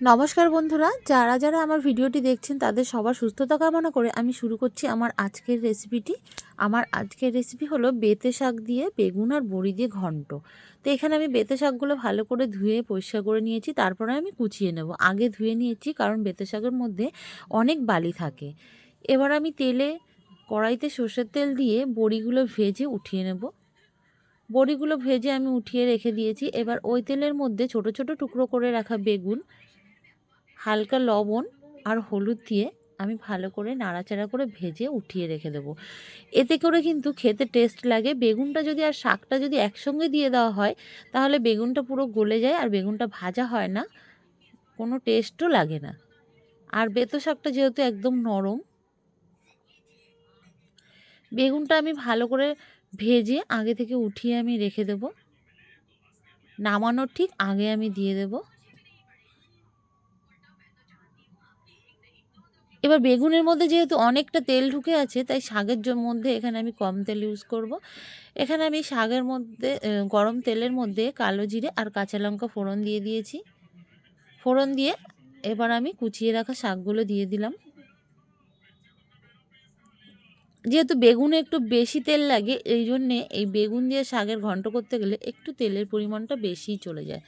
নমস্কার বন্ধুরা, যারা যারা আমার ভিডিওটি দেখছেন তাদের সবার সুস্থতা কামনা করে আমি শুরু করছি আমার আজকের রেসিপিটি। আমার আজকের রেসিপি হলো বেঁতে শাক দিয়ে বেগুন আর বড়ি দিয়ে ঘন্ট। তো এখানে আমি বেঁতে শাকগুলো ভালো করে ধুয়ে পরিষ্কার করে নিয়েছি, তারপরে আমি কুচিয়ে নেব। আগে ধুয়ে নিয়েছি কারণ বেঁতে শাকের মধ্যে অনেক বালি থাকে। এবার আমি কড়াইতে সর্ষের তেল দিয়ে বড়িগুলো ভেজে উঠিয়ে নেব। বড়িগুলো ভেজে আমি উঠিয়ে রেখে দিয়েছি। এবার ওই তেলের মধ্যে ছোট ছোট টুকরো করে রাখা বেগুন, হালকা লবণ আর হলুদ দিয়ে আমি ভালো করে নাড়াচাড়া করে ভেজে উঠিয়ে রেখে দেবো। এতে করে কিন্তু খেতে টেস্ট লাগে। বেগুনটা যদি আর শাকটা যদি একসঙ্গে দিয়ে দেওয়া হয় তাহলে বেগুনটা পুরো গলে যায় আর বেগুনটা ভাজা হয় না, কোনো টেস্টও লাগে না। আর বেতো শাকটা যেহেতু একদম নরম, বেগুনটা আমি ভালো করে ভেজে আগে থেকে উঠিয়ে আমি রেখে দেব। নামানোর ঠিক আগে আমি দিয়ে দেবো। এবার বেগুনের মধ্যে যেহেতু অনেকটা তেল ঢুকে আছে তাই শাকের মধ্যে এখানে আমি কম তেল ইউজ করব। এখানে আমি শাকের মধ্যে গরম তেলের মধ্যে কালো জিরে আর কাঁচা লঙ্কা ফোড়ন দিয়ে দিয়েছি। ফোড়ন দিয়ে এবার আমি কুচিয়ে রাখা শাকগুলো দিয়ে দিলাম। যেহেতু বেগুনে একটু বেশি তেল লাগে, এই জন্যে এই বেগুন দিয়ে শাকের ঘন্ট করতে গেলে একটু তেলের পরিমাণটা বেশিই চলে যায়।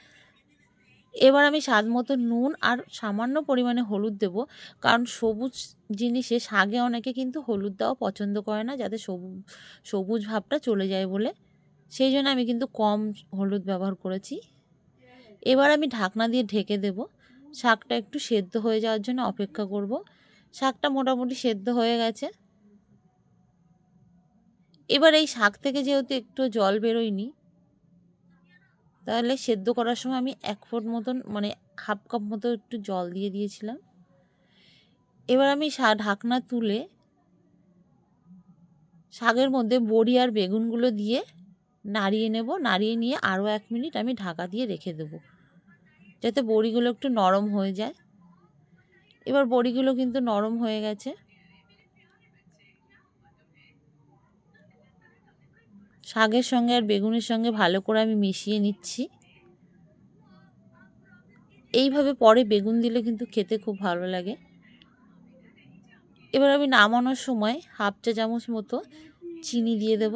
এবার আমি স্বাদ মতো নুন আর সামান্য পরিমাণে হলুদ দেব, কারণ সবুজ জিনিসে শাকে অনেকে কিন্তু হলুদ দেওয়া পছন্দ করে না, যাতে সবুজ ভাবটা চলে যায় বলে। সেই জন্য আমি কিন্তু কম হলুদ ব্যবহার করেছি। এবার আমি ঢাকনা দিয়ে ঢেকে দেব। শাকটা একটু সেদ্ধ হয়ে যাওয়ার জন্য অপেক্ষা করব। শাকটা মোটামুটি সেদ্ধ হয়ে গেছে। এবার এই শাক থেকে যেহেতু একটু জল বেরোয়নি, তাহলে সেদ্ধ করার সময় আমি 1 ফুট মতন মানে হাফ কাপ মতো একটু জল দিয়ে দিয়েছিলাম। এবার আমি ঢাকনা তুলে শাকের মধ্যে বড়ি আর বেগুনগুলো দিয়ে নাড়িয়ে নেব। নাড়িয়ে নিয়ে আরও 1 মিনিট আমি ঢাকা দিয়ে রেখে দেব, যাতে বড়িগুলো একটু নরম হয়ে যায়। এবার বড়িগুলো কিন্তু নরম হয়ে গেছে। শাকের সঙ্গে আর বেগুনের সঙ্গে ভালো করে আমি মিশিয়ে নিচ্ছি। এইভাবে পরে বেগুন দিলে কিন্তু খেতে খুব ভালো লাগে। এবার আমি নামানোর সময় হাফ চা চামচ মতো চিনি দিয়ে দেব,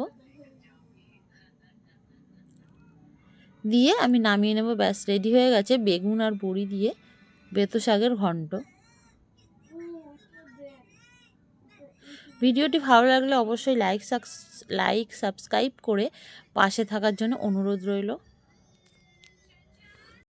দিয়ে আমি নামিয়ে নেব। ব্যাস রেডি হয়ে গেছে বেগুন আর বড়ি দিয়ে বেতো শাকের ঘন্ট। ভিডিওটি ভালো লাগলে অবশ্যই লাইক সাবস্ক্রাইব করে পাশে থাকার জন্য অনুরোধ রইল।